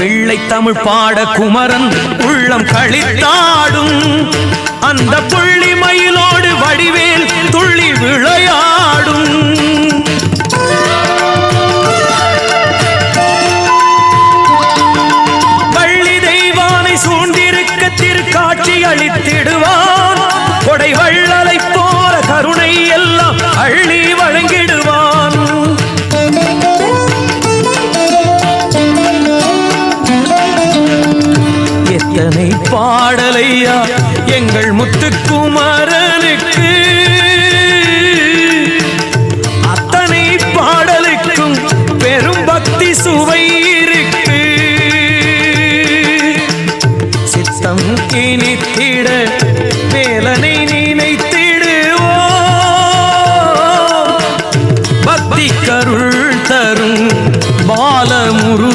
பிள்ளை தமிழ் பாட குமரன் உள்ளம் களித்தாடும் அந்த புள்ளி மயிலோடு வடிவேல் துள்ளி விளையாடும் வள்ளி தெய்வானை சூழ்ந்திருக்க திருக்காட்சி அளித்திடுவான் கொடை வள்ளலை போல கருணை எல்லாம் அள்ளி வழங்கிடுவான் எத்தனை பாடலையா எங்கள் முத்துக்குமரனுக்கு